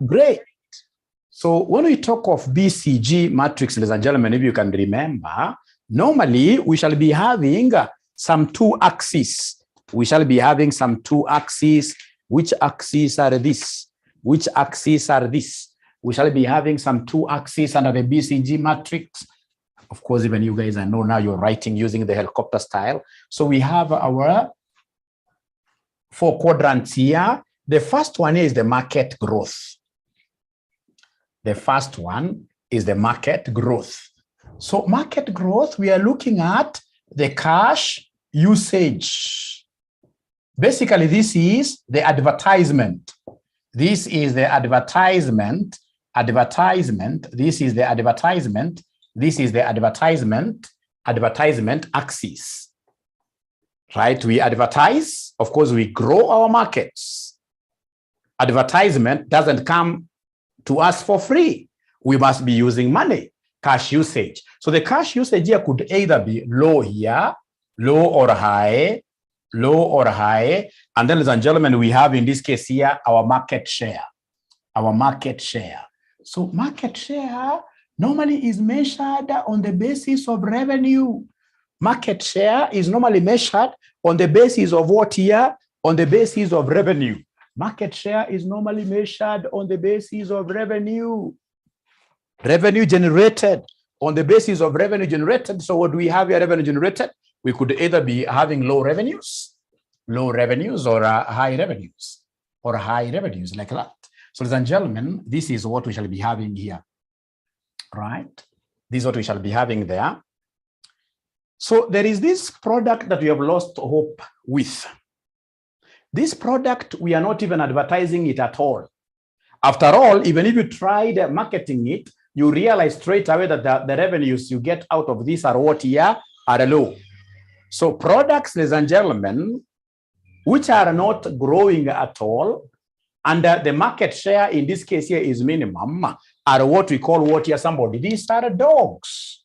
Great. So when we talk of BCG matrix, ladies and gentlemen, if you can remember, normally we shall be having some two axes. We shall be having some two axes. Which axes are this? Which axes are this? We shall be having some two axes under the BCG matrix. Of course, even you guys, I know now you're writing using the helicopter style. So we have our 4 quadrants here. The first one is the market growth. The first one is the market growth. So market growth, we are looking at the cash usage. Basically, this is the advertisement. This is the advertisement. This is the advertisement. This is the advertisement axis. Right? We advertise. Of course, we grow our markets. Advertisement doesn't come to us for free. We must be using money, cash usage. So the cash usage here could either be low here, low or high, low or high. And then, ladies and gentlemen, we have in this case here our market share. Our market share. So market share normally is measured on the basis of revenue. Market share is normally measured on the basis of what here? On the basis of revenue. Market share is normally measured on the basis of revenue. Revenue generated on the basis of revenue generated. So what do we have here? Revenue generated. We could either be having low revenues or high revenues like that. So ladies and gentlemen, this is what we shall be having here, right? This is what we shall be having there. So there is this product that we have lost hope with. This product, we are not even advertising it at all. After all, even if you tried marketing it, you realize straight away that the revenues you get out of this are what here are low. So products, ladies and gentlemen, which are not growing at all, and the market share in this case here is minimum, are what we call what here somebody. These are dogs.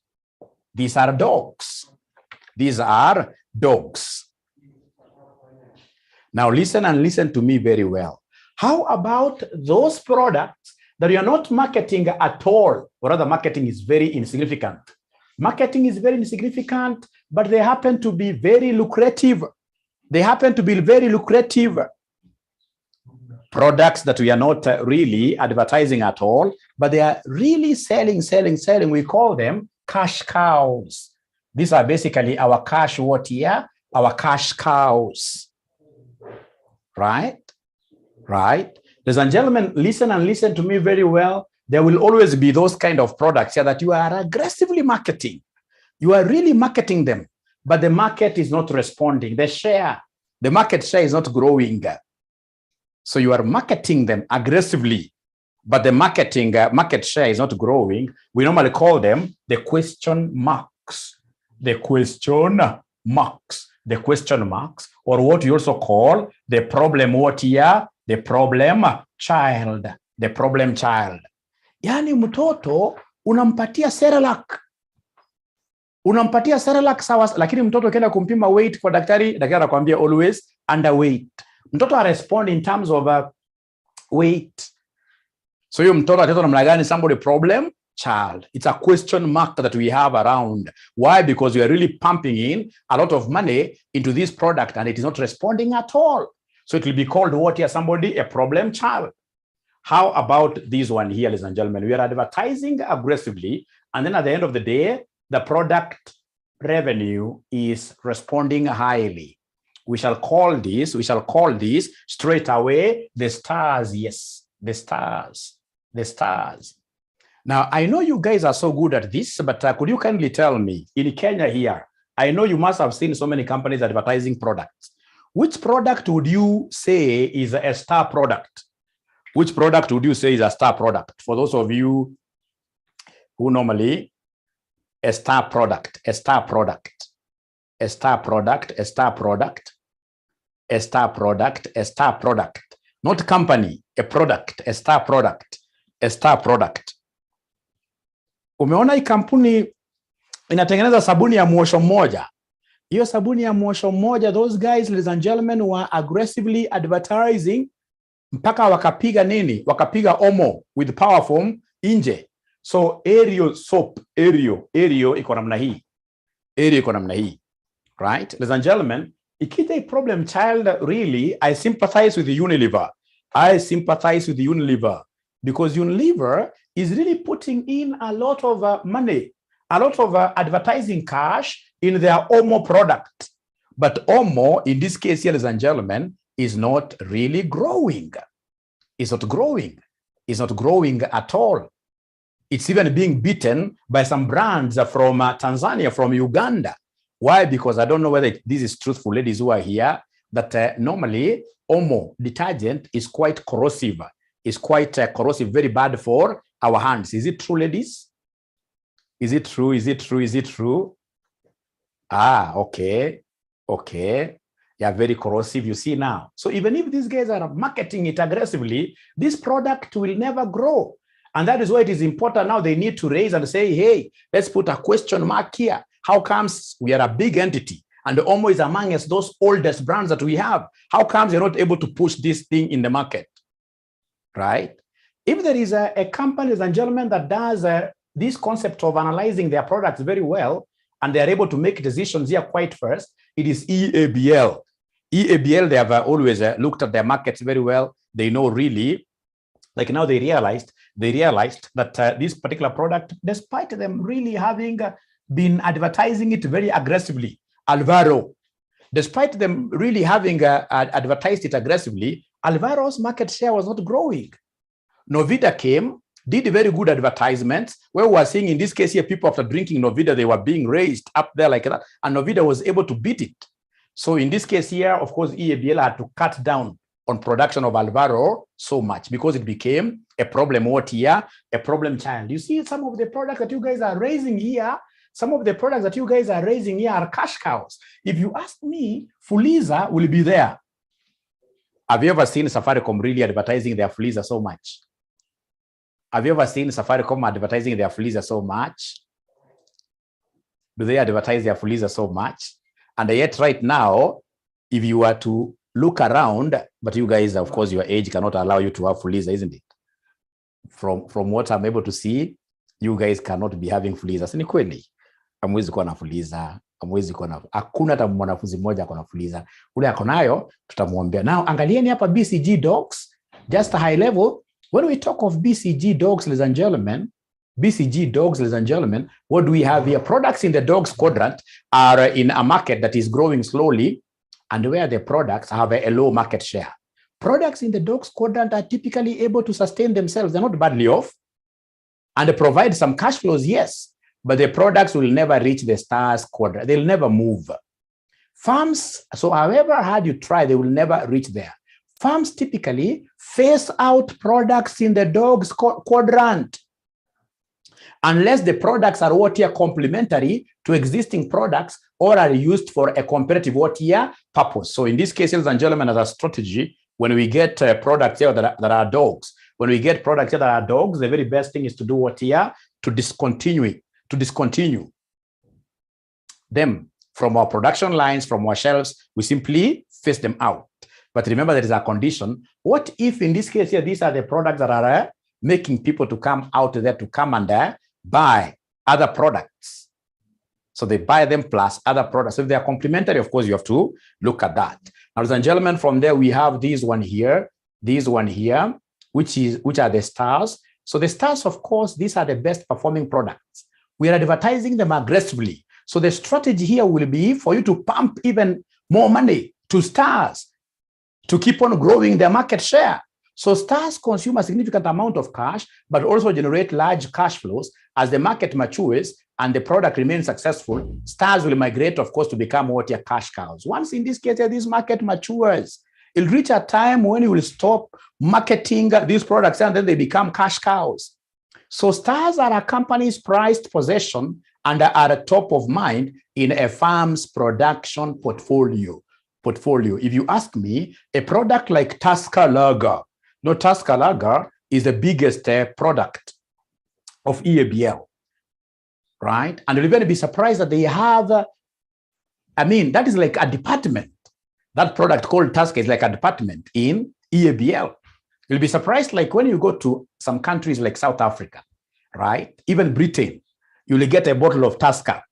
These are dogs. These are dogs. Now listen and listen to me very well. How about those products that you are not marketing at all, or rather marketing is very insignificant? Marketing is very insignificant, but they happen to be very lucrative. They happen to be very lucrative. Products that we are not really advertising at all, but they are really selling. We call them cash cows. These are basically our cash what here? Our cash cows. Right? Right? Ladies and gentlemen, listen and listen to me very well. There will always be those kind of products here that you are aggressively marketing. You are really marketing them, but the market is not responding. The market share is not growing. So you are marketing them aggressively, but the market share is not growing. We normally call them the question marks. The question marks. The question marks, or what you also call the problem what here? The problem child. The problem child. Yani mtoto unampatia Cerelac. Unampatia Cerelac sawa, lakini mtoto ukienda kumpima weight kwa daktari anakuambia always underweight. Mtoto respond in terms of weight. So you mtoto atato namna gani? Somebody problem child. It's a question mark that we have around. Why? Because we are really pumping in a lot of money into this product and it is not responding at all. So it will be called what here? Somebody a problem child. How about this one here, ladies and gentlemen? We are advertising aggressively, and then at the end of the day, the product revenue is responding highly. We shall call this straight away the stars. Yes, the stars. The stars. Now, I know you guys are so good at this, but could you kindly tell me, in Kenya here, I know you must have seen so many companies advertising products. Which product would you say is a star product? Which product would you say is a star product? For those of you who normally, a star product. Not company, a product, a star product. Umeona hii kampuni inatengeneza sabuni ya mwosho mmoja. Hiyo sabuni ya mwosho mmoja, those guys, ladies and gentlemen, were aggressively advertising mpaka wakapiga nini, wakapiga omo with power from nje. So aerial soap, aerial iko namna hii, aerial iko namna hii, right? Ladies and gentlemen, ikija problem child, really I sympathize with Unilever. I sympathize with Unilever because Unilever is really putting in a lot of money, a lot of advertising cash in their Omo product. But Omo, in this case here, ladies and gentlemen, is not really growing. It's not growing. It's not growing at all. It's even being beaten by some brands from Tanzania, from Uganda. Why? Because I don't know whether this is truthful, ladies who are here, that normally Omo detergent is quite corrosive. It's quite corrosive, very bad for our hands. Is it true, ladies? Is it true? Is it true? Is it true? Ah, okay. Okay. Yeah, very corrosive, you see now. So even if these guys are marketing it aggressively, this product will never grow. And that is why it is important now they need to raise and say, hey, let's put a question mark here. How comes we are a big entity and Omo is among us those oldest brands that we have? How comes you're not able to push this thing in the market, right? If there is a company, ladies and gentlemen, that does this concept of analyzing their products very well, and they are able to make decisions here quite first, it is EABL. EABL, they have always looked at their markets very well. They know really, like now they realized that this particular product, despite them really having been advertising it very aggressively, Alvaro, despite them really having advertised it aggressively, Alvaro's market share was not growing. Novida came, did very good advertisements, where we are seeing in this case here, people after drinking Novida, they were being raised up there like that, and Novida was able to beat it. So in this case here, of course, EABL had to cut down on production of Alvaro so much because it became a problem what here, a problem child. You see some of the products that you guys are raising here, some of the products that you guys are raising here are cash cows. If you ask me, Fuliza will be there. Have you ever seen Safaricom really advertising their Fuliza so much? Have you ever seen Safaricom advertising their Fuliza so much? Do they advertise their Fuliza so much? And yet right now, if you were to look around, but you guys, of course, your age cannot allow you to have Fuliza, isn't it? From what I'm able to see, you guys cannot be having Fuliza. Sini kweli, hamwezi kuwa na Fuliza, hamwezi kuwa na, hakuna hata mwanafunzi mmoja akona Fuliza. Ule akonayo, tutamuambia. Now, angalieni hapa BCG dogs, just a high level. When we talk of BCG dogs, ladies and gentlemen, BCG dogs, ladies and gentlemen, what do we have here? Products in the dogs quadrant are in a market that is growing slowly, and where the products have a low market share. Products in the dogs quadrant are typically able to sustain themselves. They're not badly off, and they provide some cash flows, yes, but the products will never reach the stars quadrant. They'll never move. Farms, so however hard you try, they will never reach there. Farms typically phase out products in the dogs quadrant unless the products are what here complementary to existing products or are used for a competitive what here purpose. So in this case, ladies and gentlemen, as a strategy, when we get products here that are dogs, when we get products here that are dogs, the very best thing is to do what here? To discontinue them from our production lines, from our shelves. We simply phase them out. But remember, there is a condition. What if in this case here, these are the products that are making people to come out there to come and buy other products? So they buy them plus other products. So if they are complementary, of course, you have to look at that. Now, ladies and gentlemen, from there, we have this one here, which are the stars. So the stars, of course, these are the best performing products. We are advertising them aggressively. So the strategy here will be for you to pump even more money to stars to keep on growing their market share. So stars consume a significant amount of cash, but also generate large cash flows. As the market matures and the product remains successful, stars will migrate, of course, to become what your cash cows. Once in this case, this market matures, it'll reach a time when you will stop marketing these products and then they become cash cows. So stars are a company's prized possession and are top of mind in a farm's production portfolio. If you ask me, a product like Tusker Lager, no, Tusker Lager is the biggest product of EABL, right? And you'll even be surprised that they have, that is like a department. That product called Tusker is like a department in EABL. You'll be surprised, like when you go to some countries like South Africa, right? Even Britain, you'll get a bottle of Tusker,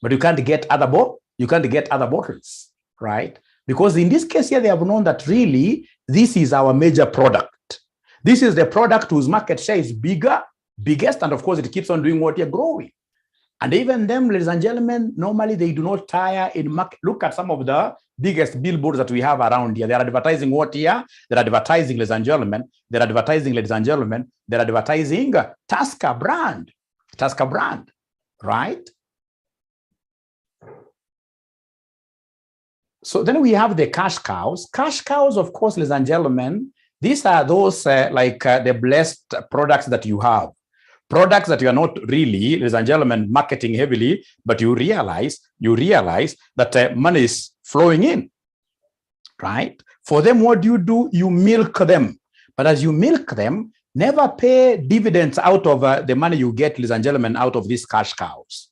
but you can't get other bottles, right? Because in this case here, they have known that really this is our major product. This is the product whose market share is biggest, and of course it keeps on doing what you're growing. And even them, ladies and gentlemen, normally they do not tire in market. Look at some of the biggest billboards that we have around here. They're advertising what here? They're advertising, ladies and gentlemen. They're advertising, ladies and gentlemen. They're advertising Tusker brand. Tusker brand, right? So then we have the cash cows. Cash cows, of course, ladies and gentlemen, these are those the blessed products that you have. Products that you are not really, ladies and gentlemen, marketing heavily, but you realize that money is flowing in, right? For them, what do? You milk them. But as you milk them, never pay dividends out of the money you get, ladies and gentlemen, out of these cash cows,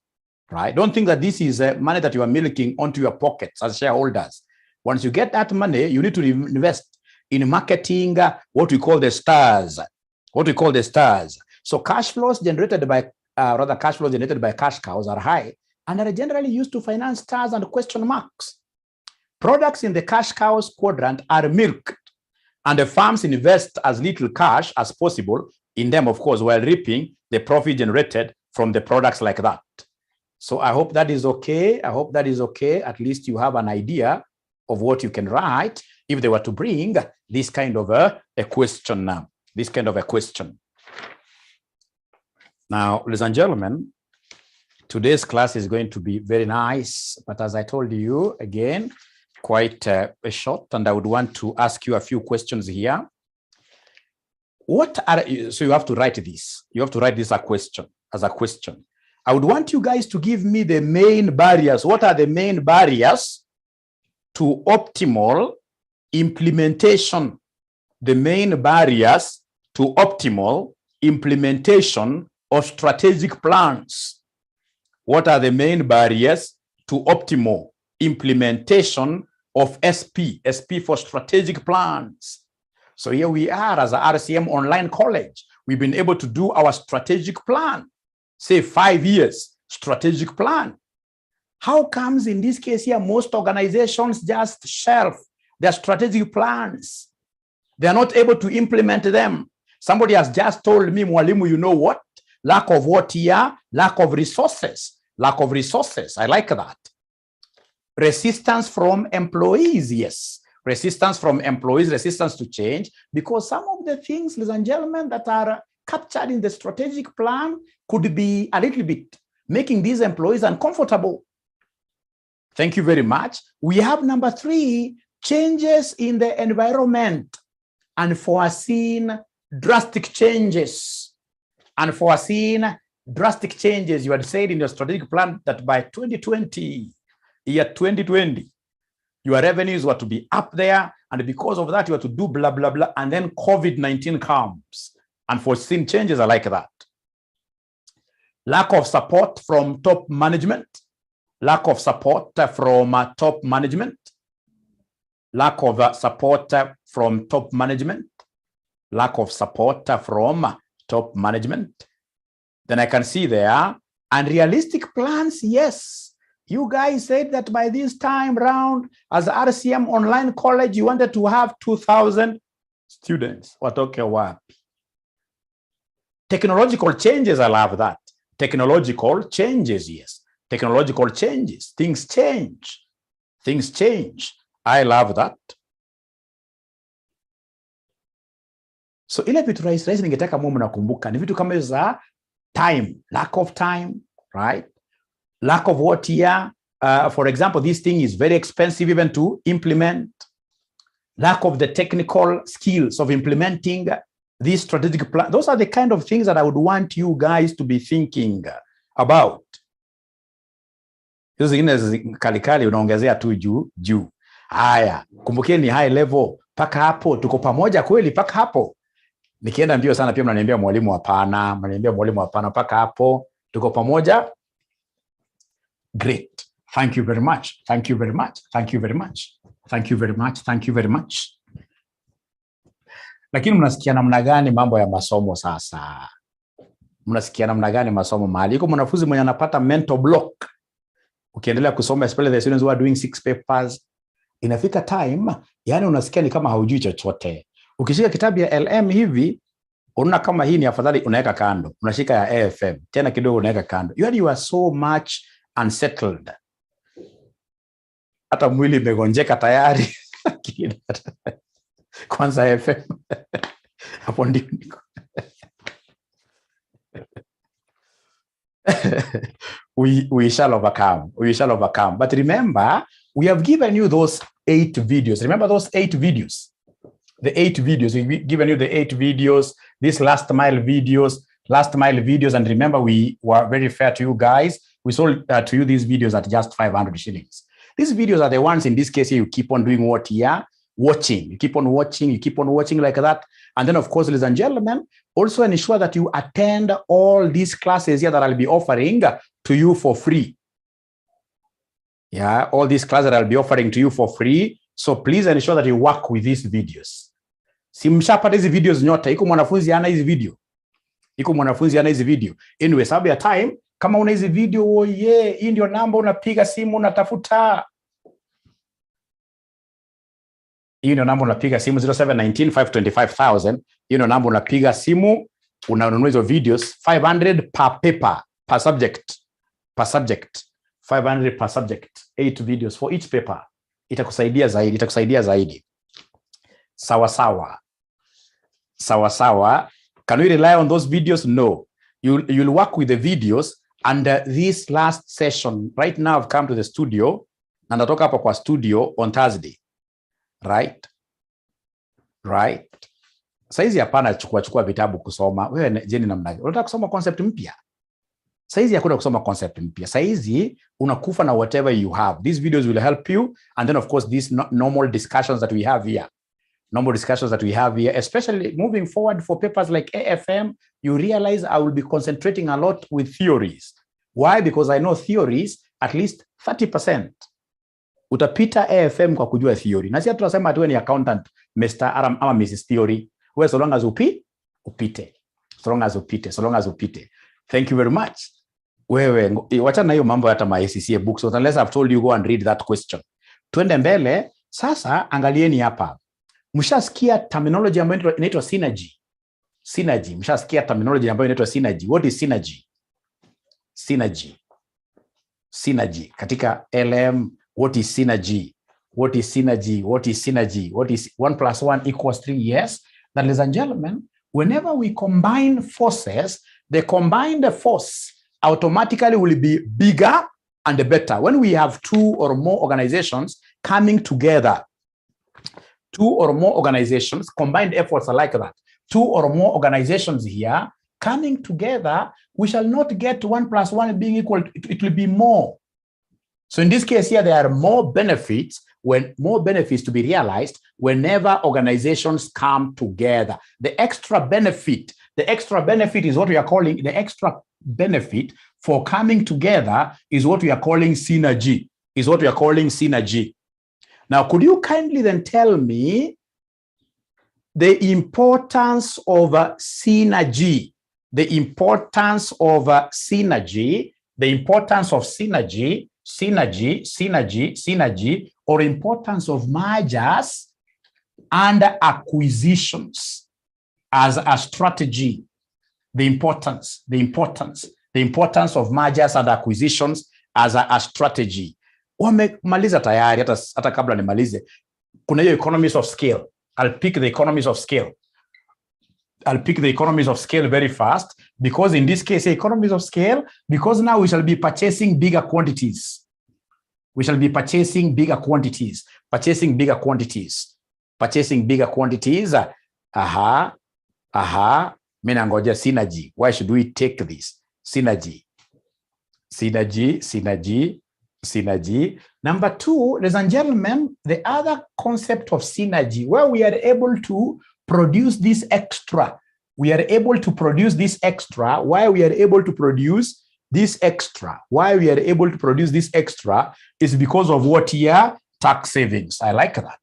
right? Don't think that this is money that you are milking onto your pockets as shareholders. Once you get that money, you need to invest in marketing what we call the stars. So cash flows generated by cash cows are high and are generally used to finance stars and question marks. Products in the cash cows quadrant are milked, and the farms invest as little cash as possible in them, of course, while reaping the profit generated from the products like that. So I hope that is okay. At least you have an idea of what you can write if they were to bring this kind of a question now. Now, ladies and gentlemen, today's class is going to be very nice, but as I told you, again, quite short, and I would want to ask you a few questions here. So you have to write this. You have to write this as a question. I would want you guys to give me the main barriers. What are the main barriers to optimal implementation? The main barriers to optimal implementation of strategic plans. What are the main barriers to optimal implementation of SP for strategic plans? So here we are as a RCM online college. We've been able to do our strategic plan, say 5 years strategic plan. How comes in this case here, most organizations just shelf their strategic plans? They are not able to implement them. Somebody has just told me, Mwalimu, you know what? Lack of what here? Lack of resources. I like that. Resistance from employees, yes. Resistance from employees, resistance to change, because some of the things, ladies and gentlemen, that are captured in the strategic plan could be a little bit making these employees uncomfortable. Thank you very much. We have number 3, changes in the environment, unforeseen drastic changes. Unforeseen drastic changes. You had said in your strategic plan that by 2020, your revenues were to be up there, and because of that, you were to do blah, blah, blah, and then COVID-19 comes. Unforeseen changes are like that. Lack of support from top management. Lack of support from top management. Lack of support from top management. Lack of support from top management. Then I can see there, unrealistic plans, yes. You guys said that by this time round, as RCM online college, you wanted to have 2,000 students. Watoke wapi? Technological changes, I love that. Technological changes, yes. Technological changes. Things change. Things change. I love that. So ile vitu rahisi ningetaka muwe mnakumbuka ni vitu kama za time, lack of time, right? Lack of what here? For example, this thing is very expensive even to implement. Lack of the technical skills of implementing this strategic plan. Those are the kind of things that I would want you guys to be thinking about. Hizo zingine kalikali unaongezea tu juu. Haya, kumbukeni high level. Paka hapo, tuko pamoja kweli paka hapo. Nikienda mbio sana pia mnaniambia mwalimu hapana, paka hapo, tuko pamoja. Great. Thank you very much. Thank you very much. Thank you very much. Thank you very much. Thank you very much. Lakini mnasikia namna gani mambo ya masomo sasa? Mnasikia namna gani masomo mahali? Iko mwanafunzi mwenye anapata mental block. Ukiendelea kusoma, especially the students who are doing 6 papers, inafika time, yani unasikia ni kama haujui chochote. Ukishika kitabu ya LM hivi, unaona kama hii ni afadhali unaweka kando. Unashika ya AFM, tena kidogo unaweka kando. You are so much unsettled. Hata mwili imegonjeka tayari. Kwanza AFM. Hapo ndipo niko. We shall overcome. We shall overcome. But remember, we have given you those 8 videos. Remember those 8 videos? The 8 videos. We've given you the 8 videos, these last mile videos. And remember, we were very fair to you guys. We sold to you these videos at just 500 shillings. These videos are the ones, in this case, you keep on doing what here? Watching. You keep on watching like that. And then, of course, ladies and gentlemen, also ensure that you attend all these classes here that I'll be offering to you for free. Yeah, all these classes that I'll be offering to you for free. So please ensure that you work with these videos. Si mshapata hizi videos nyote, iko mwanafunzi ana hizi video. Anyway, sababu ya time, kama una hizi video, hii ndio namba unapiga simu unatafuta. Hii ndio namba unapiga simu 0719 525,000. Hii ndio namba unapiga simu, unanunua hizo videos 500 per paper, per subject. 500 per subject, 8 videos for each paper. Itakusaidia zaidi. Sawa. Can we rely on those videos? No. You'll work with the videos. And this last session, right now I've come to the studio, na natoka hapa kwa studio on Thursday. Right. Saizi hapana chukua vitabu kusoma. Wewe jeni namna gani? Unataka kusoma concept mpya? Saizi hakuna kusoma concept mpya. Saizi unakufa na whatever you have. These videos will help you. And then, of course, these normal discussions that we have here. Especially moving forward for papers like AFM, you realize I will be concentrating a lot with theories. Why? Because I know theories at least 30%. Utapita AFM kwa kujua theory. Na sisi tunasema atuwe ni accountant, Mr. ama Mrs. Theory. Wewe so long as upite. So long as upite. Thank you very much. Wewe wacha na hiyo mambo hata 𝑬𝒐𝒐𝒏𝒂𝒕𝒊𝒐𝒏. So unless I've told you, go and read that question. Twende mbele. Sasa angalieni hapa. Mshasikia terminology ambayo inaitwa synergy. Mshasikia terminology ambayo inaitwa synergy. What is synergy? Synergy. Katika LM, what is synergy? What is 1 + 1 = 3? Yes. That, ladies and gentlemen, whenever we combine forces, the combined force automatically will be bigger and better. When we have 2 or more organizations coming together, 2 or more organizations, combined efforts are like that. 2 or more organizations here coming together, we shall not get 1 + 1 being equal. It will be more. So in this case here, there are more benefits to be realized whenever organizations come together. The extra benefit is what we are calling, the extra benefit for coming together is what we are calling synergy. Now, could you kindly then tell me the importance of synergy? Synergy, or importance of mergers and acquisitions as a strategy. The importance of mergers and acquisitions as a strategy. Wamemaliza tayari, hata kabla nimalize. Kuna hiyo economies of scale. I'll pick the economies of scale very fast, because in this case, economies of scale, because now we shall be purchasing bigger quantities. Purchasing bigger quantities. Mina ngoja synergy. Why should we take this? Synergy. Number 2, ladies and gentlemen, the other concept of synergy, where we are able to produce this extra. Why we are able to produce this extra is because of what here? Tax savings. I like that.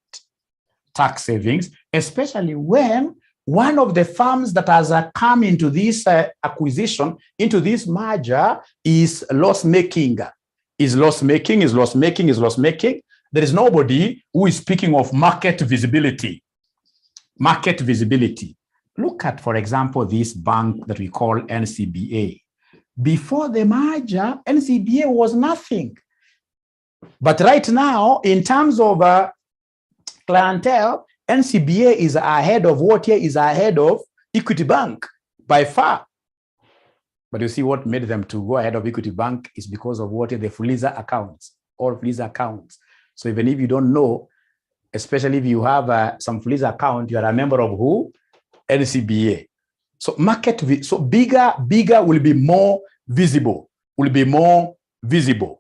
Tax savings, especially when one of the firms that has come into this acquisition, into this merger, is loss-making. Is loss-making. There is nobody who is speaking of market visibility. Market visibility. Look at, for example, this bank that we call NCBA. Before the merger, NCBA was nothing. But right now, in terms of clientele, NCBA is ahead of what here is ahead of Equity Bank by far. But you see what made them to go ahead of Equity Bank is because of what the Fuliza accounts, all Fuliza accounts. So even if you don't know, especially if you have some Fuliza account, you are a member of who? NCBA. So so bigger will be more visible, The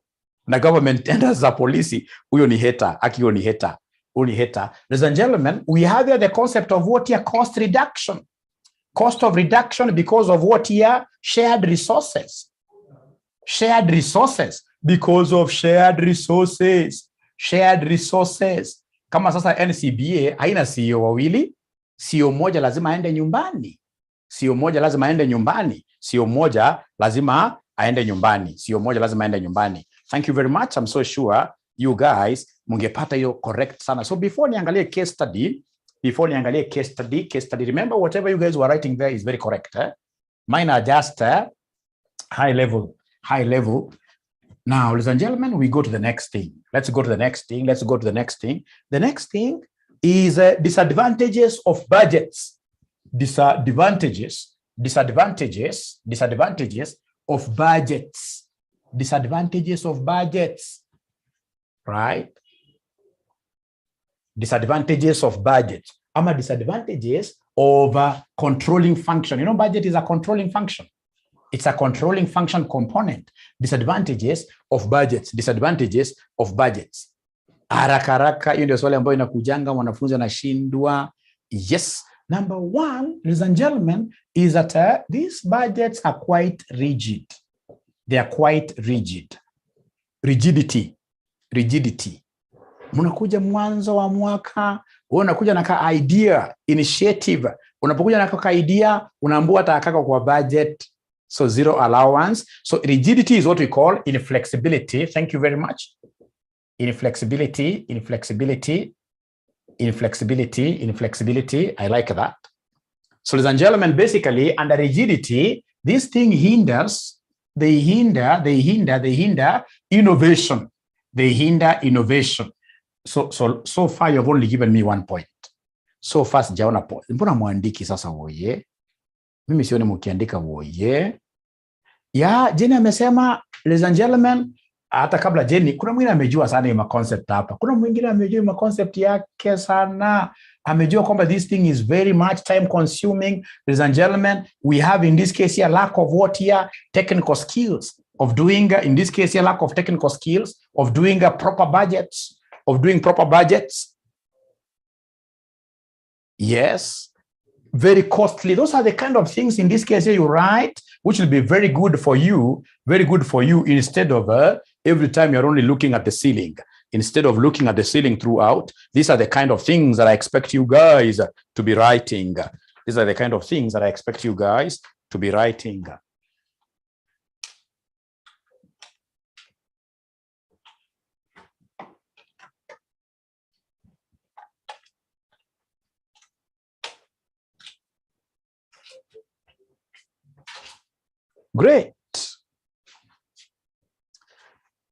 government tenders a policy, huyo ni hater, akiyo ni hater, Ladies and gentlemen, we have here the concept of what here cost reduction. Cost of reduction because of what here? Shared resources. Shared resources. Because of shared resources. Shared resources. Kama sasa NCBA haina CEO wawili, CEO moja lazima aende nyumbani. CEO moja lazima aende nyumbani. CEO moja lazima aende nyumbani. CEO moja lazima aende nyumbani. Thank you very much. I'm so sure you guys mungepata hiyo correct sana. So before niangalie case study, remember whatever you guys were writing there is very correct. Mine are just high level. Now, ladies and gentlemen, we go to the next thing. Let's go to the next thing. The next thing is disadvantages of budgets. Disadvantages of budgets. Right? Disadvantages of budget. Disadvantages of controlling function. You know, budget is a controlling function. It's a controlling function component. Disadvantages of budgets. Haraka, hiyo ndio swali ambayo inakujanga mwanafunzi anashindwa. Yes. Number one, ladies and gentlemen, is that these budgets are quite rigid. They are quite rigid. Rigidity. Unakuja mwanzo wa mwaka, unakuja na ka idea, initiative. Unapokuja na ka idea, unaambiwa atakaka kwa budget. So zero allowance. So rigidity is what we call inflexibility. Thank you very much. Inflexibility. I like that. So ladies and gentlemen, basically under rigidity, this thing hinders, they hinder innovation. So far you've only given me 1 point. So far sijaona point. Mbona muandiki sasa woye? Mimi sioni mkiandika woye. Ya, Jenny amesema, ladies and gentlemen, hata kabla Jenny, kuna mwingine amejua sana ima concept hapa. Kuna mwingine amejua ima concept yake sana. Amejua kwamba this thing is very much time consuming. Ladies and gentlemen, we have in this case here lack of what here? Technical skills of doing, in this case here, lack of technical skills of doing proper budgets, Yes. Very costly. Those are the kind of things in this case here you write, which will be very good for you, instead of every time you're only looking at the ceiling. Instead of looking at the ceiling throughout, these are the kind of things that I expect you guys to be writing.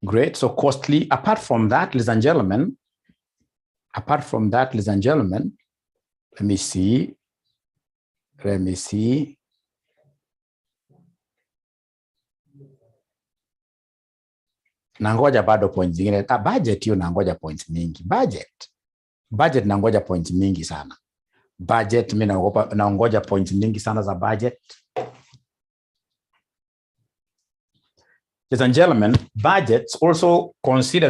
Great. So costly. Apart from that, ladies and gentlemen, let me see. Nangoja bado points zingine. Budget hiyo nangoja points mingi. Budget nangoja points mingi sana. Budget mimi naongoja points mingi sana za budget. Ladies and gentlemen, budgets also consider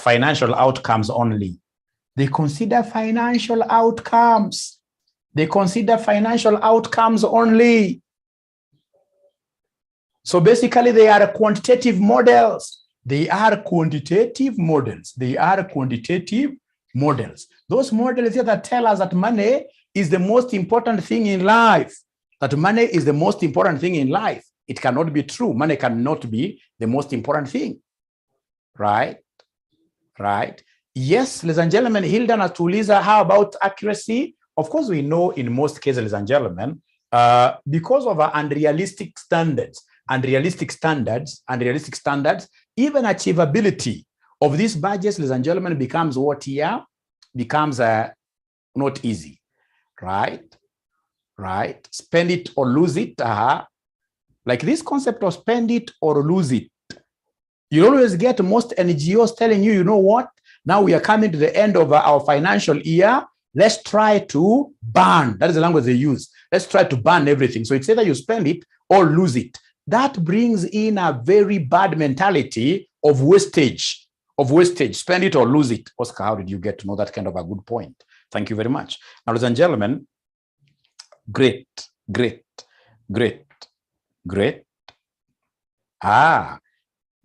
financial outcomes only. They consider financial outcomes only. So basically they are quantitative models. models. Those models here that tell us that money is the most important thing in life. That money is the most important thing in life. It cannot be true. Money cannot be the most important thing. Right? Right? Yes, ladies and gentlemen, Hilda na tuuliza, how about accuracy? Of course, we know in most cases, ladies and gentlemen, because of our unrealistic standards, even achievability of these budgets, ladies and gentlemen, becomes what here? Becomes not easy, right? Right? Spend it or lose it. Like this concept of spend it or lose it. You always get most NGOs telling you, you know what? Now we are coming to the end of our financial year. Let's try to burn. That is the language they use. Let's try to burn everything. So it's either you spend it or lose it. That brings in a very bad mentality of wastage. Spend it or lose it. Oscar, how did you get to know that kind of a good point? Thank you very much. Now, ladies and gentlemen, great.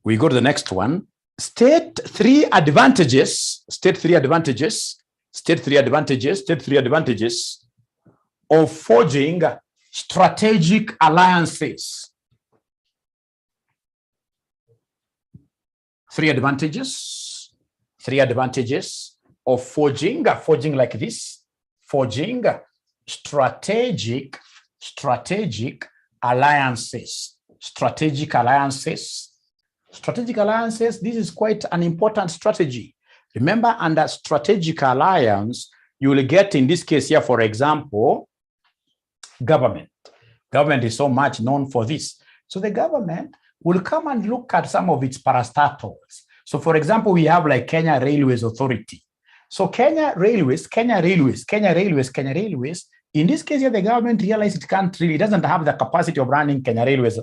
We go to the next one. State three advantages of forging strategic alliances. Three advantages of forging like this, forging strategic alliances. Strategic alliances, this is quite an important strategy. Remember, under strategic alliance, you will get, in this case here, for example, government. Government is so much known for this. So the government will come and look at some of its parastatals. So for example, we have like Kenya Railways Authority. So Kenya Railways, in this case here, the government realized it doesn't have the capacity of running Kenya Railways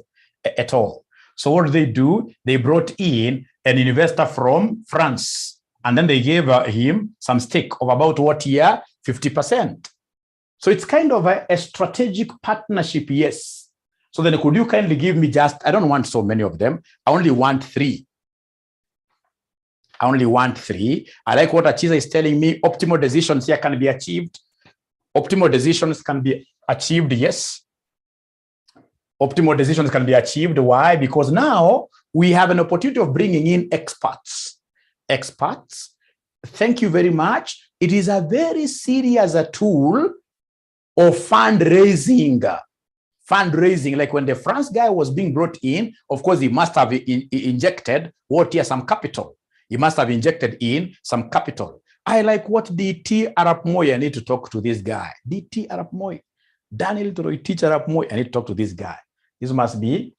at all. So what do? They brought in an investor from France, and then they gave him some stake of about what year? 50%. So it's kind of a strategic partnership, yes. So then could you kindly give me just, I don't want so many of them. I only want three. I like what Achiza is telling me. Optimal decisions here can be achieved. Optimal decisions can be achieved, yes. Optimal decisions can be achieved. Why? Because now we have an opportunity of bringing in experts. Thank you very much. It is a very serious tool of fundraising. Like when the France guy was being brought in, of course, he must have injected some capital. He must have injected in some capital. I like what DT Arap Moi. I need to talk to this guy. DT Arap Moi. Daniel Toroy, teacher Arap Moi. I need to talk to this guy. This must be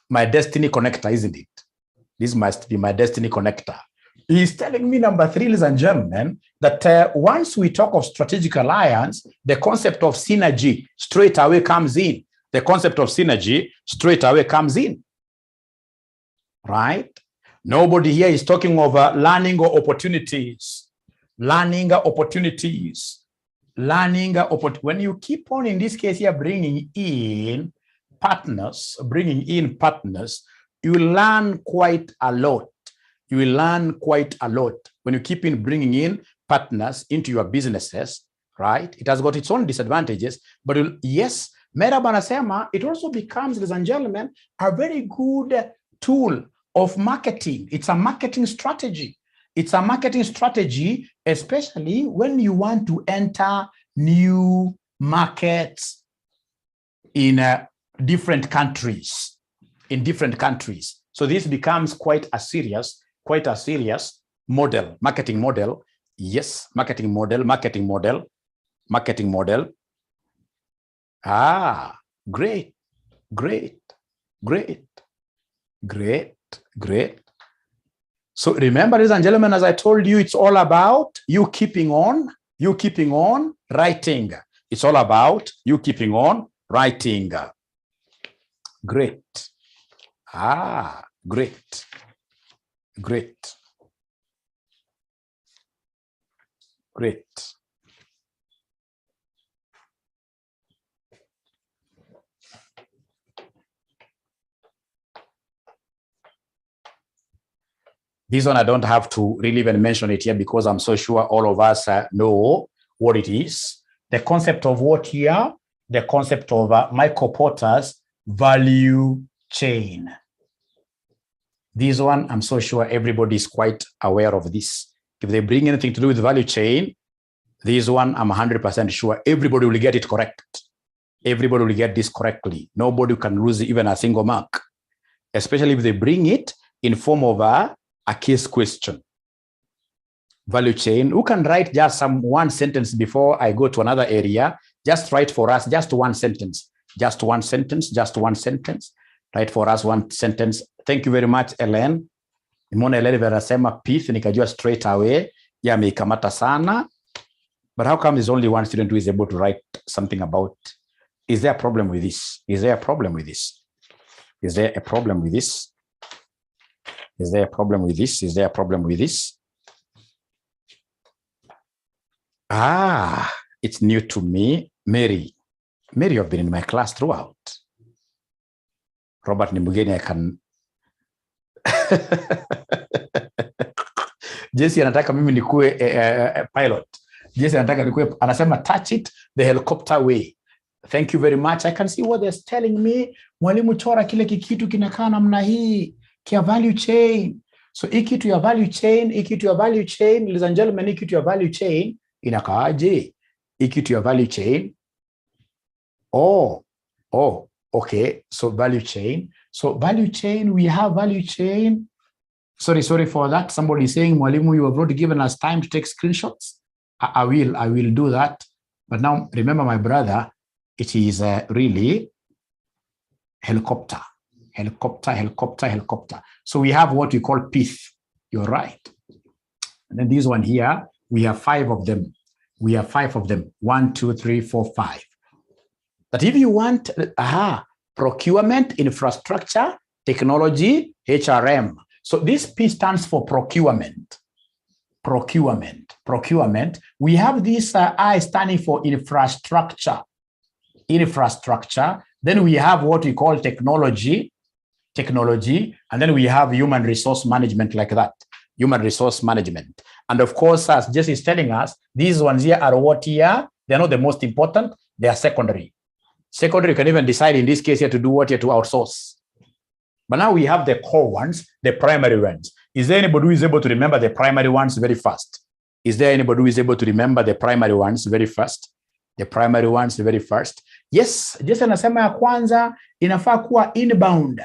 my destiny connector, isn't it? This must be my destiny connector. He's telling me, number three, ladies and gentlemen, that once we talk of strategic alliance, the concept of synergy straight away comes in. Right? Nobody here is talking of learning opportunities. When you keep on, in this case here, bringing in partners, you will learn quite a lot. When you keep in bringing in partners into your businesses, right? It has got its own disadvantages, but yes, Merab anasema, it also becomes, ladies and gentlemen, a very good tool of marketing. It's a marketing strategy. Especially when you want to enter new markets in different countries. So this becomes quite a serious model, marketing model. Yes, marketing model. Great. So remember, ladies and gentlemen, as I told you, it's all about you keeping on writing. It's all about you keeping on writing. Great. This one I don't have to really even mention it here because I'm so sure all of us know what it is. The concept of what here? The concept of Michael Porter's value chain. This one, I'm so sure everybody is quite aware of this. If they bring anything to do with value chain, this one, I'm 100% sure everybody will get it correct. Everybody will get this correctly. Nobody can lose even a single mark, especially if they bring it in form of a case question. Value chain. Who can write just one sentence before I go to another area? Just write for us just one sentence. Just one sentence. Just one sentence. Write for us one sentence. Thank you very much, Ellen. Nimeona Ellen verasema pith, nikajua straight away. Ya ameikamata sana. But how come there's only one student who is able to write something about? Is there a problem with this? Is there a problem with this? Is there a problem with this? Is there a problem with this? Is there a problem with this? Ah, it's new to me. Mary, you've been in my class throughout. Robert Nimugeni, I can. Jesse anataka mimi nikuwe pilot. Jesse anataka nikuwe, anasema touch it the helicopter way. Thank you very much. I can see what they're telling me. Mwalimu chora kile kikitu kinakaa namna hii. Kia value chain. So iki to your value chain, iki to your value chain, ladies and gentlemen, iki to your value chain, inakaaje? Iki to your value chain. Oh, okay. So value chain. So value chain, we have value chain. Sorry for that. Somebody is saying, Mwalimu, you have not given us time to take screenshots. I will do that. But now remember, my brother, it is really helicopter. So we have what we call pith. You're right. And then this one here, we have 5 of them. 1, 2, 3, 4, 5. But if you want procurement, infrastructure, technology, HRM. So this P stands for procurement. We have this I standing for infrastructure. Then we have what we call technology, and then we have human resource management, like that. Human resource management. And of course, as Jesse is telling us, these ones here are what here? They're not the most important, they are secondary. Secondary, you can even decide in this case here to do what here to outsource. But now we have the core ones, the primary ones. Is there anybody who is able to remember the primary ones very fast? Is there anybody who is able to remember the primary ones very fast? The primary ones very first. Yes, Jesse anasema ya kwanza inafaa kuwa inbound.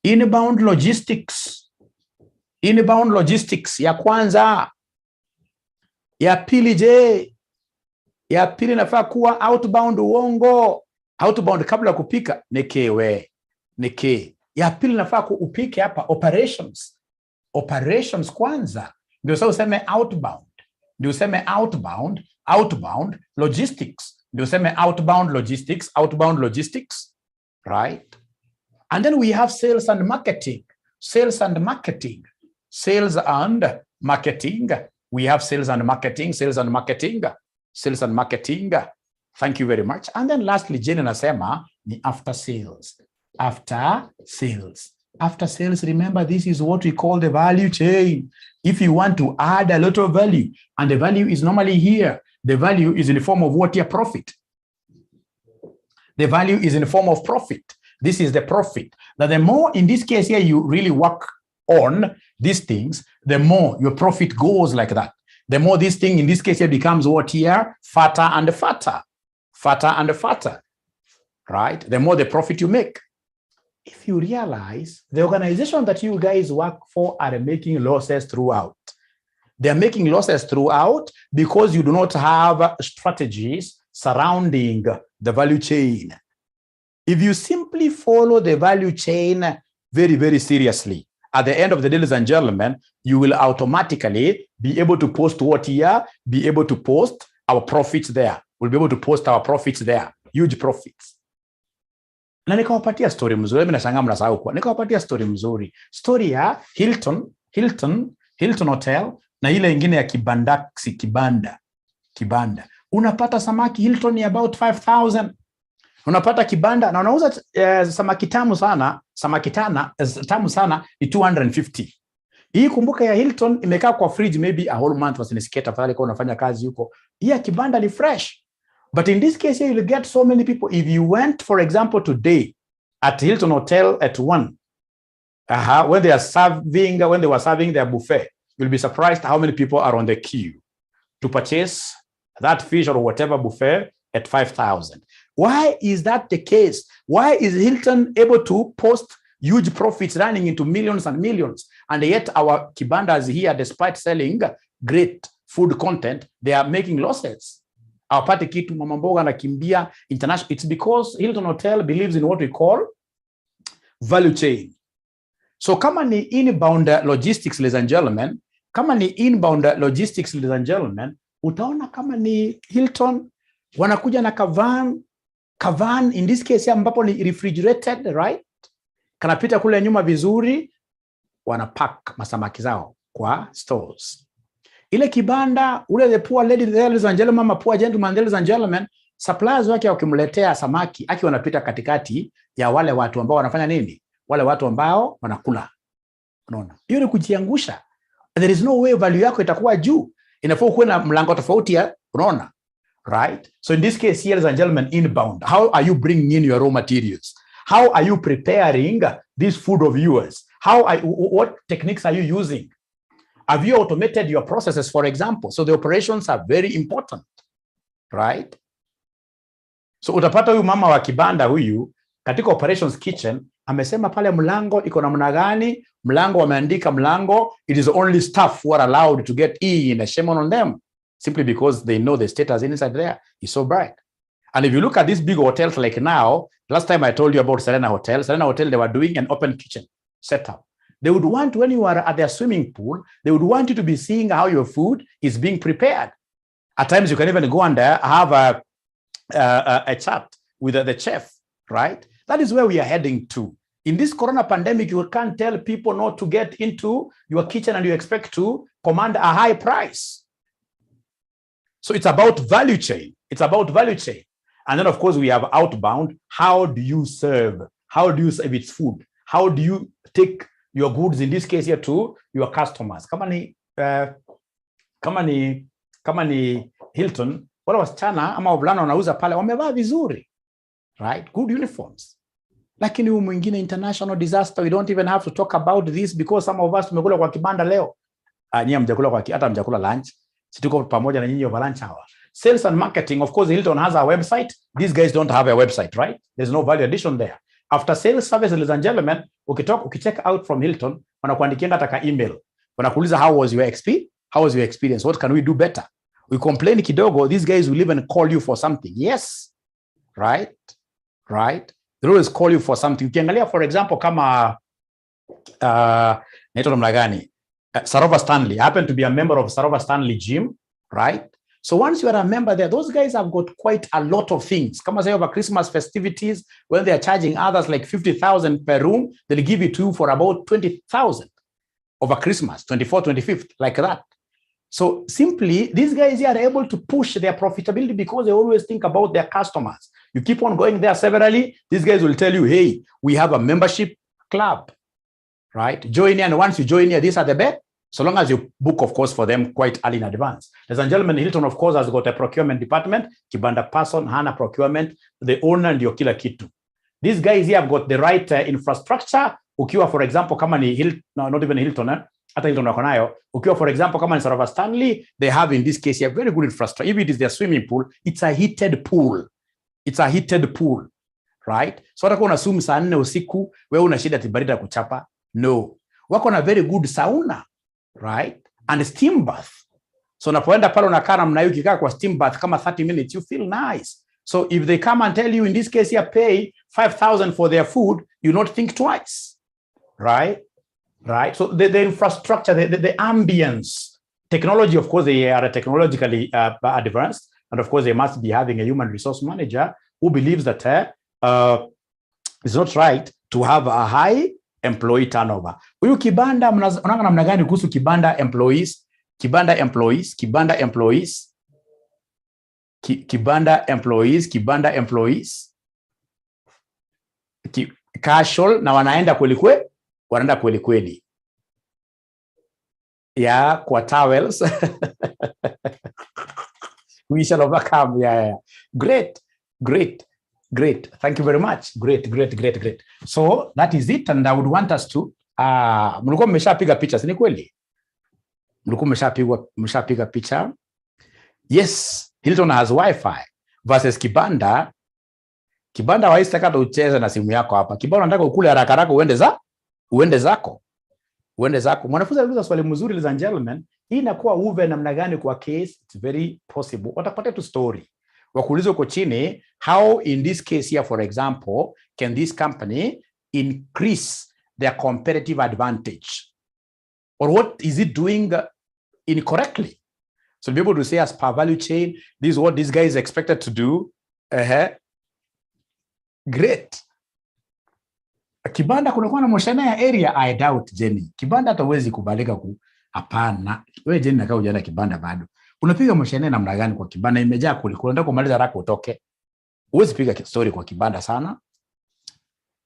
Inbound logistics. Inbound logistics ya kwanza. Ya pili je? Ya pili inafaa kuwa outbound uongo. Outbound kabla kupika neke. Ya pili inafaa kupike hapa operations. Operations kwanza. Ndio sasa useme outbound. Ndio useme outbound logistics. Ndio useme outbound logistics, right? And then we have sales and marketing. We have sales and marketing. Thank you very much. And then lastly, Jane anasema ni after sales. After sales, remember, this is what we call the value chain. If you want to add a lot of value, and the value is normally here, the value is in the form of what here? Profit. The value is in the form of profit. This is the profit. Now, the more in this case here you really work on these things, the more your profit goes like that. The more this thing in this case here becomes what here? Fatter and fatter, right? The more the profit you make. If you realize the organization that you guys work for are making losses throughout. They're making losses throughout because you do not have strategies surrounding the value chain. If you simply follow the value chain very, very seriously, at the end of the day, ladies and gentlemen, you will automatically be able to post what here, be able to post our profits there. We'll be able to post our profits there, huge profits. Na nikawapatia story mzuri, mimi nashangaa mnasahau kwa. Nikawapatia story mzuri. Story ya Hilton Hotel na ile nyingine ya kibanda. Unapata samaki Hilton ni about 5,000. Unapata kibanda na unauza samaki tamu sana, tamu sana ni 250. Hii kumbuka ya Hilton imekaa kwa fridge maybe a whole month, wasinisikia tafadhali kwa unafanya kazi huko. Hii ya kibanda ni fresh. But in this case here, you'll get so many people. If you went, for example, today at Hilton Hotel at 1, when they were serving their buffet, you'll be surprised how many people are on the queue to purchase that fish or whatever buffet at 5,000. Why is that the case? Why is Hilton able to post huge profits running into millions and millions, and yet our kibandas here, despite selling great food content, they are making losses? Our party kitu mama mboga na kimbia international. It's because Hilton Hotel believes in what we call value chain. So kama ni inbound logistics, ladies and gentlemen, utaona kama ni Hilton wanakuja na kavan in this case ambapo ni refrigerated, right? Kanapita kule nyuma vizuri, wanapack masamaki zao kwa stores. Ile kibanda, ule the poor lady, ladies and gentlemen, mama poor gentlemen, ladies and gentlemen, suppliers wake wakimletea samaki, aki wanapita katikati ya wale watu ambao wanafanya nini? Wale watu ambao wanakula. Unaona? Hiyo ni kujiangusha. There is no way value yako itakuwa juu. Inafaa kuwe na mlango tofauti ya, unaona? Right? So in this case here, ladies and gentlemen, inbound, how are you bringing in your raw materials? How are you preparing this food of yours? What techniques are you using? Have you automated your processes, for example? So the operations are very important, right? So utapata huyu mama wa kibanda huyu katika operations kitchen amesema pale mlango iko namna gani? Mlango wameandika mlango, it is only staff who are allowed to get in, and shame on them, simply because they know the status inside there is so bright. And if you look at these big hotels like now, last time I told you about Serena Hotel, they were doing an open kitchen setup. They would want, when you are at their swimming pool, they would want you to be seeing how your food is being prepared. At times you can even go and have a chat with the chef, right? That is where we are heading to. In this corona pandemic, you can't tell people not to get into your kitchen and you expect to command a high price. So it's about value chain. It's about value chain. And then, of course, we have outbound. How do you serve? How do you serve its food? How do you take your goods, in this case here, to your customers? Kama ni Hilton, wala wasichana ama wavulana wanauza pale wamevaa vizuri, right? Good uniforms. Lakini huyu mwingine, international disaster, we don't even have to talk about this because some of us tumekula kwa kibanda leo. Nyinyi mjakula kwa hata mjakula lunch. Situko pamoja na nyinyi over lunch hour. Sales and marketing, of course, Hilton has a website. These guys don't have a website, right? There's no value addition there. After sales service, ladies and gentlemen, ukicheck out from Hilton, wanakuandikia hata email. Wanakuuliza how was your experience? What can we do better? We complain kidogo, these guys will even call you for something. Yes. Right? They always call you for something. Ukiangalia, for example, kama naitwa namna gani? Sarova Stanley. I happen to be a member of Sarova Stanley Gym, right? So once you are a member there, those guys have got quite a lot of things. Come as over Christmas festivities, when they are charging others like 50,000 per room, they'll give it to you for about 20,000 over Christmas, 24th, 25th, like that. So simply, these guys are able to push their profitability because they always think about their customers. You keep on going there severally, these guys will tell you, hey, we have a membership club, right? Join here, and once you join here, these are the best. So long as you book, of course, for them quite early in advance. Ladies and gentlemen, Hilton, of course, has got a procurement department. Kibanda person, hana procurement, the owner and your kila kitu. These guys here have got the right infrastructure. Ukiwa, for example, kama ni Hilton, no, not even Hilton, hata Hilton wako nayo. Ukiwa, for example, kama ni Sarova Stanley, they have in this case here very good infrastructure. If it is their swimming pool, it's a heated pool. It's a heated pool, right? So hata kwa unaswim saa 4 usiku, wewe una shida tibarida kuchapa? No. Wako na very good sauna, right? And steam bath. So unapoenda pale unakaa namna hiyo, ukikaa kwa steam bath kama 30 minutes, you feel nice. So if they come and tell you, in this case here, pay 5,000 for their food, you not think twice, right? So the infrastructure, the ambience, technology, of course, they are technologically advanced. And of course, they must be having a human resource manager who believes that it's not right to have a high employee turnover. Huyu kibanda, unaona namna gani kuhusu kibanda employees? Casual, na wanaenda kweli kweli. Yeah, kwa towels. We shall overcome. Yeah. Great. Thank you very much. Great. So that is it, and I would want us to mlikuwa mmeshapiga picha, si ni kweli? Mlikuwa mmeshapiga picha. Yes, Hilton has wifi versus kibanda. Kibanda waisitaka ucheze na simu yako hapa. Kibanda unataka ukule haraka uende zako. Mwanafunzi aliuliza swali mzuri, ladies and gentlemen. Hii inakuwa uve namna gani kwa case? It's very possible. Watapata tu story. Wakuuliza uko chini, how in this case here, for example, can this company increase their competitive advantage? Or what is it doing incorrectly? So be able to say, as per value chain, this is what this guy is expected to do. Great. Kibanda kunakuwa na moshana ya area. I doubt, Jenny. Kibanda hata huwezi kubalika hapana. Wewe Jenny nakaa hujana kibanda bado. Unapiga moshana namna gani kwa kibanda? Imejaa kuliko. Unataka kumaliza haraka utoke. Huwezi piga story kwa kibanda sana.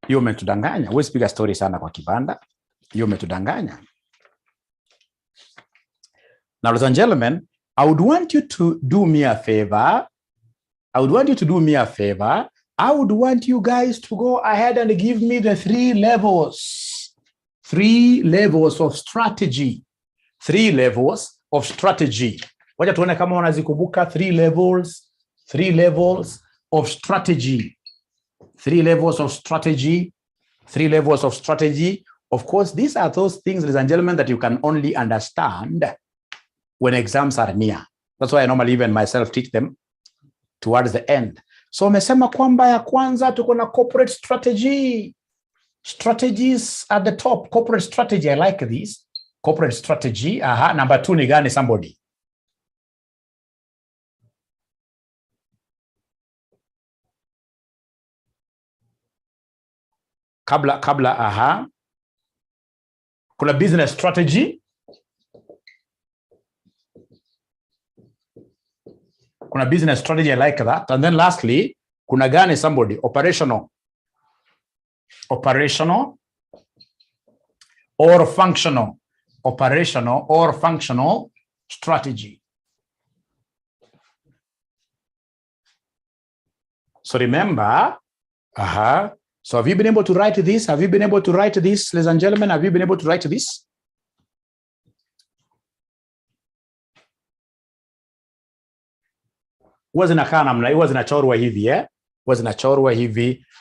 Hiyo umetudanganya. Huwezi piga story sana kwa kibanda. Hiyo umetudanganya. Now, ladies and gentlemen, I would want you to do me a favor. I would want you guys to go ahead and give me the 3 levels. 3 levels of strategy. 3 levels of strategy. Wacha tuone kama unazikumbuka 3 levels. 3 levels of strategy. 3 levels of strategy. 3 levels of strategy. Of course, these are those things, ladies and gentlemen, that you can only understand when exams are near. That's why I normally even myself teach them towards the end. So umesema kwamba ya kwanza tuko na corporate strategy. Strategies at the top. Corporate strategy, I like this. Corporate strategy. Number 2 ni gani, somebody? Kabla, kuna business strategy. Kuna business strategy, I like that. And then lastly, kuna gani, somebody? Operational or functional. Operational or functional strategy. So remember, so have you been able to write this? Have you been able to write this, ladies and gentlemen? Have you been able to write this? Huwa zinakaa namna hii, huwa zinachorwa hivi, huwa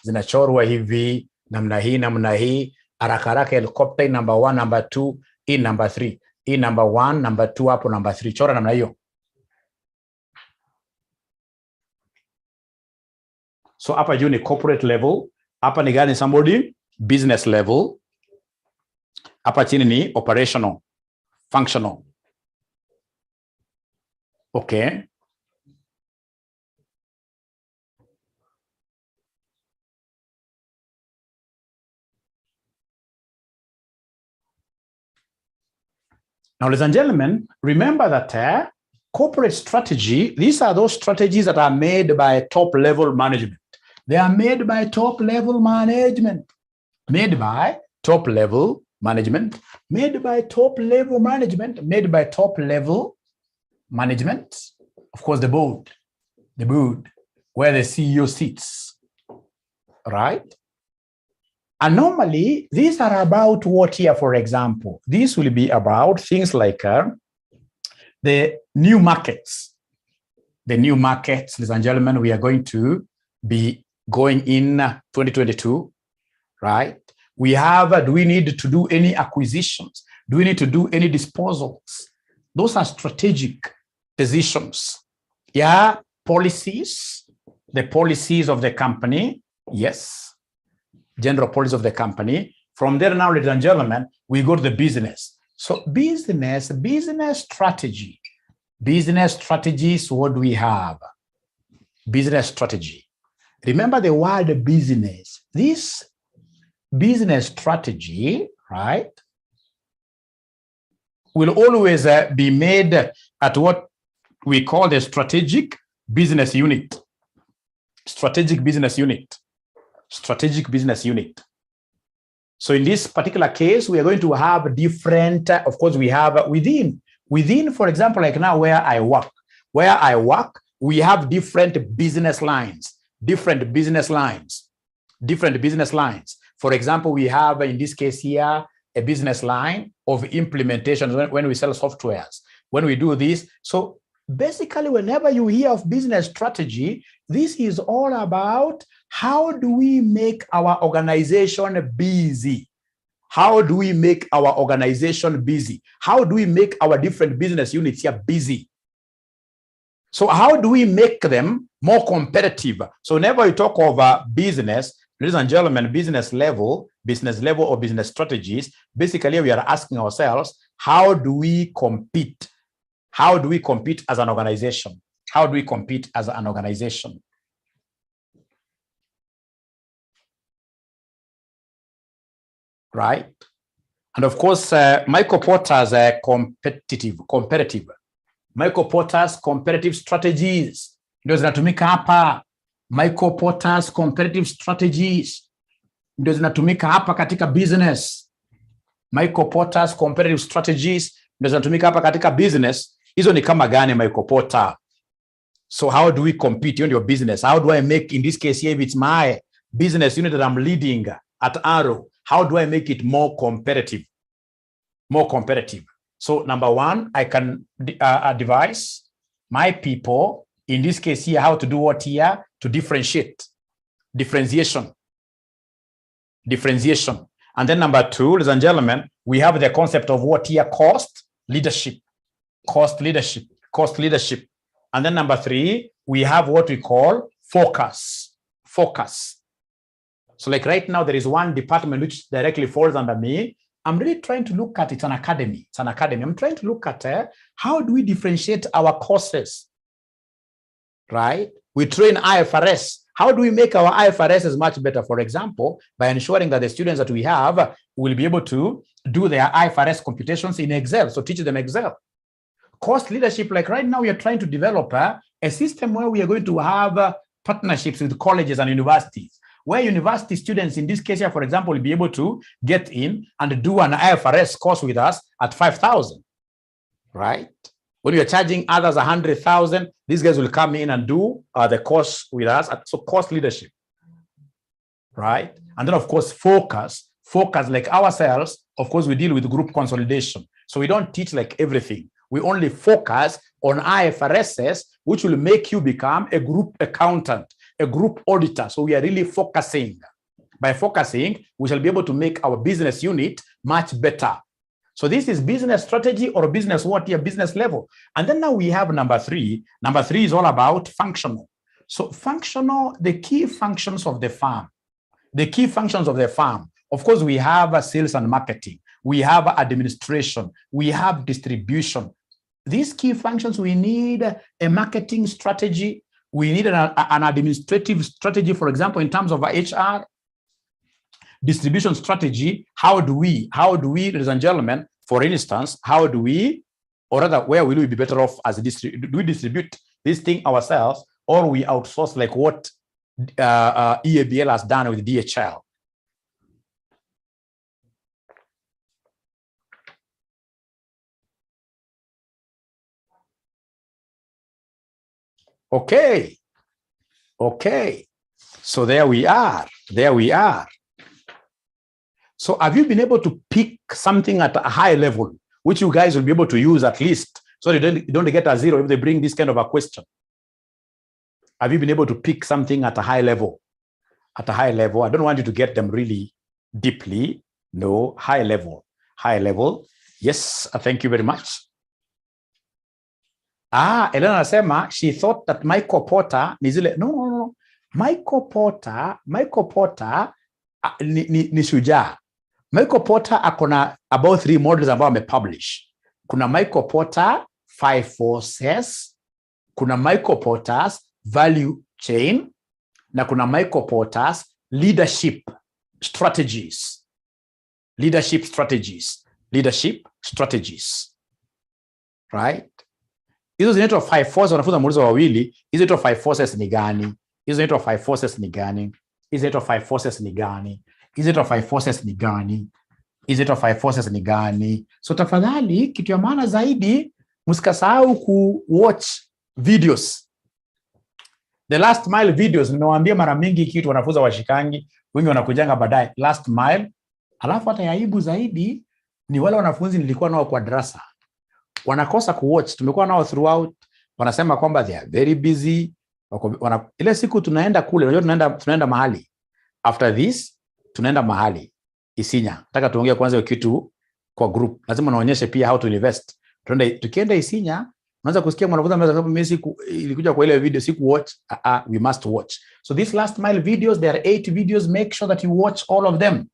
zinachorwa hivi, namna hii, haraka helicopter number 1, number 2, in number 3. In number 1, number 2 hapo number 3. Chora namna hiyo. So hapa juu ni corporate level, hapa ni gani, somebody? Business level. Hapa chini ni operational, functional. Okay. Now, ladies and gentlemen, remember that corporate strategy, these are those strategies that are made by top-level management. They are made by top-level management. Made by top-level management. Made by top-level management. Made by top-level management. Of course, the board, where the CEO sits, right? And normally, these are about what here, for example? This will be about things like the new markets. The new markets, ladies and gentlemen, we are going to be going in 2022, right? We have, do we need to do any acquisitions? Do we need to do any disposals? Those are strategic decisions. Yeah, policies, the policies of the company, yes. General policy of the company. From there now, ladies and gentlemen, we go to the business. So business strategy. Business strategies, what do we have? Business strategy. Remember the word business. This business strategy, right, will always be made at what we call the strategic business unit. Strategic business unit. Strategic business unit. So in this particular case, we are going to have different, of course, we have within, for example, like now where I work, we have different business lines. For example, we have in this case here, a business line of implementation when we sell softwares, when we do this. So basically, whenever you hear of business strategy, this is all about how do we make our organization busy? How do we make our organization busy? How do we make our different business units here busy? So how do we make them more competitive? So whenever you talk of business, ladies and gentlemen, business level or business strategies, basically we are asking ourselves, how do we compete? How do we compete as an organization? How do we compete as an organization? Right? And of course, Michael Porter's competitive. Michael Porter's competitive strategies. Ndio zinatumika hapa. Michael Porter's competitive strategies. Ndio zinatumika hapa katika business. Michael Porter's competitive strategies ndio zinatumika hapa katika business. Hizo ni kama gani Michael Porter? So how do we compete in your business? How do I make, in this case here, if it's my business unit that I'm leading at Arrow, how do I make it more competitive? More competitive. So number one, I can advise my people, in this case here, how to do what here? To differentiate. Differentiation. And then number two, ladies and gentlemen, we have the concept of what here? Cost leadership. And then number three, we have what we call focus. So like right now, there is one department which directly falls under me. I'm really trying to look at, it's an academy. I'm trying to look at how do we differentiate our courses, right? We train IFRS. How do we make our IFRS much better? For example, by ensuring that the students that we have will be able to do their IFRS computations in Excel. So teach them Excel. Cost leadership, like right now, we are trying to develop a system where we are going to have partnerships with colleges and universities, where university students, in this case here, for example, will be able to get in and do an IFRS course with us at 5,000, right? When you're charging others 100,000, these guys will come in and do the course with us. So cost leadership, right? And then, of course, focus like ourselves. Of course, we deal with group consolidation. So we don't teach like everything. We only focus on IFRSs, which will make you become a group accountant, a group auditor. So we are really focusing. By focusing, we shall be able to make our business unit much better. So this is business strategy or business what here? Business level. And then now we have number three. Number three is all about functional. So functional, the key functions of the firm. Of course, we have sales and marketing. We have administration. We have distribution. These key functions, we need a marketing strategy. We need an administrative strategy, for example, in terms of HR. Distribution strategy, how do we, ladies and gentlemen, for instance, how do we, or rather, where will we be better off as a do we distribute this thing ourselves, or we outsource like what EABL has done with DHL? Okay. So there we are. So have you been able to pick something at a high level, which you guys will be able to use at least, so you don't get a zero if they bring this kind of a question? Have you been able to pick something at a high level? At a high level, I don't want you to get them really deeply. No, high level. Yes, thank you very much. Elena Sema, she thought that Michael Porter no. Michael Porter ni shujaa. Michael Porter akona about 3 models ambao amepublish. Kuna Michael Porter 5 forces, kuna Michael Porter's value chain, na kuna Michael Porter's leadership strategies. Right? Hizo zinaitwa 5 forces. Wanafunza muulizo wawili, hizo zinaitwa 5 forces ni gani? Hizo zinaitwa 5 forces ni gani? Hizi top 5 forces ni gani? Hizi top 5 forces ni gani? So tafadhali, kitu ya maana zaidi, msikasahau ku-watch videos. The last mile videos, nimewaambia mara mingi kitu wanafunza washikangi, wengi wanakujanga baadaye last mile. Alafu hata aibu zaidi ni wale wanafunzi nilikuwa nao kwa darasa. Wanakosa ku-watch, tumekuwa nao throughout, wanasema kwamba they are very busy. Ile siku tunaenda kule, unajua tunaenda mahali. After this, tunaenda mahali Isinya. Nataka tuongee kwanza kitu kwa group. Lazima naonyeshe pia how to invest. Tukienda Isinya, unaanza kusikia mwanafunzi amesema mimi ilikuja kwa ile video siku watch. We must watch. So these last mile videos, there are 8 videos. Make sure that you watch all of them.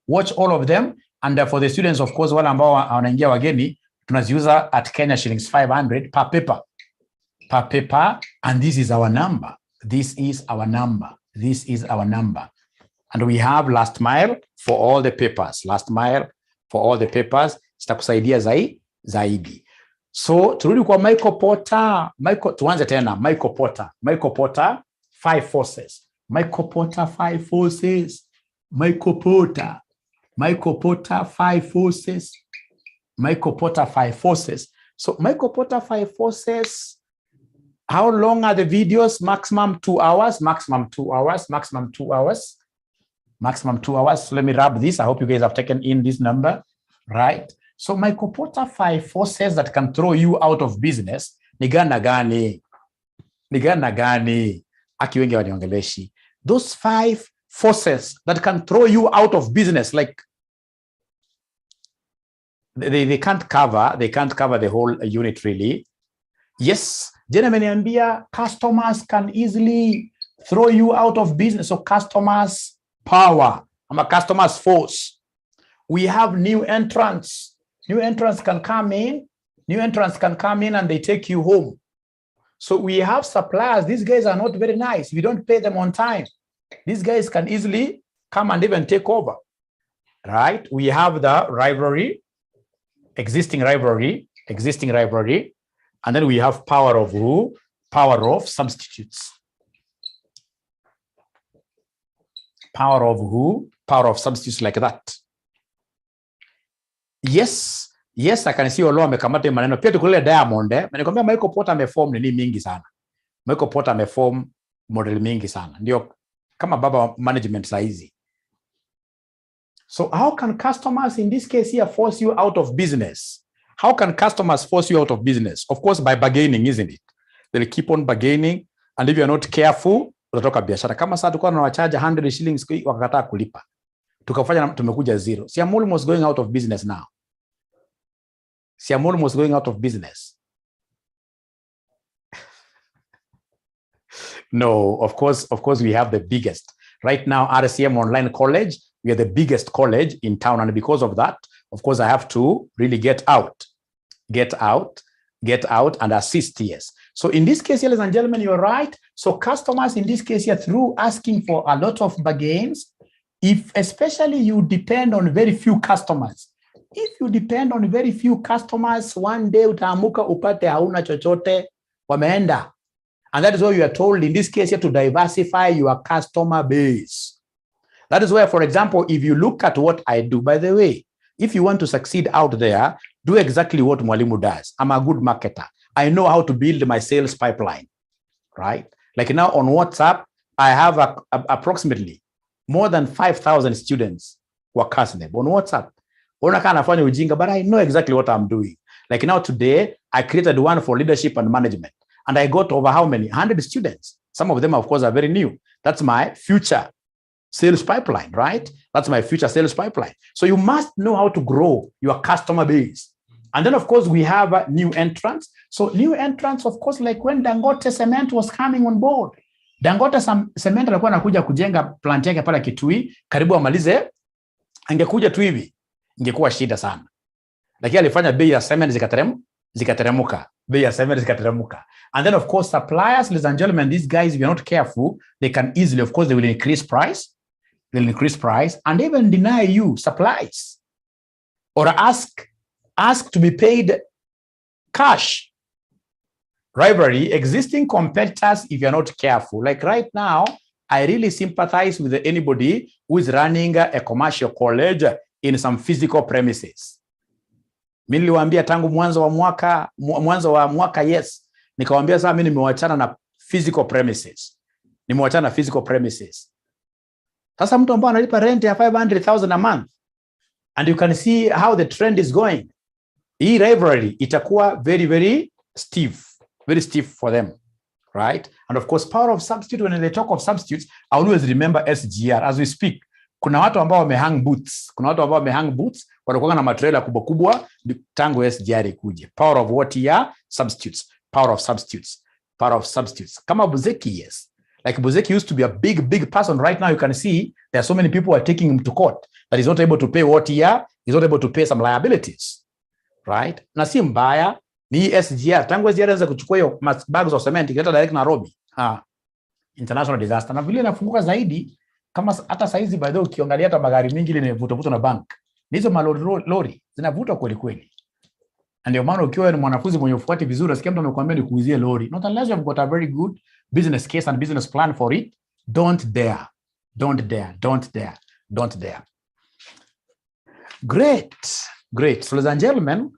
Watch all of them. And for the students, of course, wale ambao wanaingia wageni, tunaziuza at Kenya shillings 500 per paper. Per paper. And this is our number. This is our number. This is our number. And we have last mile for all the papers. Last mile for all the papers. Sitakusaidia zaidi. So, turudi kwa Michael Porter. Tuanze tena. Michael Porter, 5 forces. Michael Porter, 5 forces. Michael Porter, 5 forces. Michael Porter, 5 forces. So, Michael Porter, 5 forces. How long are the videos? Maximum 2 hours. Maximum 2 hours. Maximum 2 hours. Maximum 2 hours. So let me wrap this. I hope you guys have taken in this number, right? So Michael Porter 5 forces that can throw you out of business. Ni gani? Aki wengi waniongeleshi. Those 5 forces that can throw you out of business, like they can't cover the whole unit really. Yes, Jenna customers can easily throw you out of business. So customers power, I'm a customer's force. We have new entrants. New entrants can come in and they take you home. So we have suppliers. These guys are not very nice. We don't pay them on time. These guys can easily come and even take over, right? We have the rivalry, existing rivalry. And then we have power of who? Power of substitutes. Power of who? Power of substitutes, like that. Yes, I can see Olo amekamata maneno. Pia tukulele Diamond, Nikwambia Michael Porter ameform nini mingi sana. Michael Porter ameform model mingi sana. Ndio kama baba management saizi. So how can customers in this case here force you out of business? How can customers force you out of business? Of course, by bargaining, isn't it? They'll keep on bargaining, and if you're not careful, utatoka biashara. Kama sasa tulikuwa tunawacharge 100 shillings wakakataa kulipa. Tukafanya tumekuja zero. See, I'm almost going out of business now. No, of course we have the biggest. Right now, RCM Online College, we are the biggest college in town. And because of that, of course, I have to really get out and assist, yes. So in this case, ladies and gentlemen, you're right. So customers in this case here, through asking for a lot of bargains, if especially you depend on very few customers, one day utaamuka upate hauna chochote, wameenda. And that is why you are told in this case here to diversify your customer base. That is why, for example, if you look at what I do, by the way, if you want to succeed out there, do exactly what Mwalimu does. I'm a good marketer. I know how to build my sales pipeline, right? Like now on WhatsApp, I have approximately more than 5,000 students who are casting on WhatsApp. But I know exactly what I'm doing. Like now today, I created one for leadership and management. And I got over how many? 100 students. Some of them, of course, are very new. That's my future sales pipeline, right? That's my future sales pipeline. So you must know how to grow your customer base. And then, of course, we have new entrants. So new entrants, of course, like when Dangote Cement was coming on board. Dangote Cement alikuwa anakuja kujenga plant yake pale Kitui, karibu amalize, angekuja tu hivi, ingekuwa shida sana. Lakini alifanya bei ya cement zikateremuka. And then, of course, suppliers, ladies and gentlemen, these guys, if you're not careful, they can easily, of course, they will increase price. And even deny you supplies or ask to be paid cash. Rivalry, existing competitors, if you're not careful. Like right now, I really sympathize with anybody who is running a commercial college in some physical premises. Mimi niliwaambia tangu mwanzo wa mwaka yes, nikawaambia sasa mimi nimewachana na physical premises. Sasa mtu ambaye analipa rent ya 500,000 a month, and you can see how the trend is going. Hii rivalry itakuwa very stiff for them, right? And of course, power of substitute, when they talk of substitutes, I always remember SGR as we speak. Kuna watu ambao wamehang boots, wanakuwa na matrailer kubwa tangu SGR ikuje. Power of what here? Substitutes. Power of substitutes. Kama Buzeki, yes. Like Buzeki used to be a big person. Right now, you can see there are so many people who are taking him to court that he's not able to pay what here. He's not able to pay some liabilities, right? Na si mbaya ni SGR. Tangu SGR anaweza kuchukua hiyo bags of cement ikileta direct Nairobi. International disaster. Na vile inafunguka zaidi, kama hata saizi by the way ukiangalia hata magari mingi ile inavuta na bank. Hizo malori zinavutwa kweli. And ndio maana ukiwa ni mwanafunzi mwenye ufuati vizuri, asikia mtu amekwambia ni kuuzie lori. Not unless you have got a very good business case and business plan for it. Don't dare. Great. So ladies and gentlemen,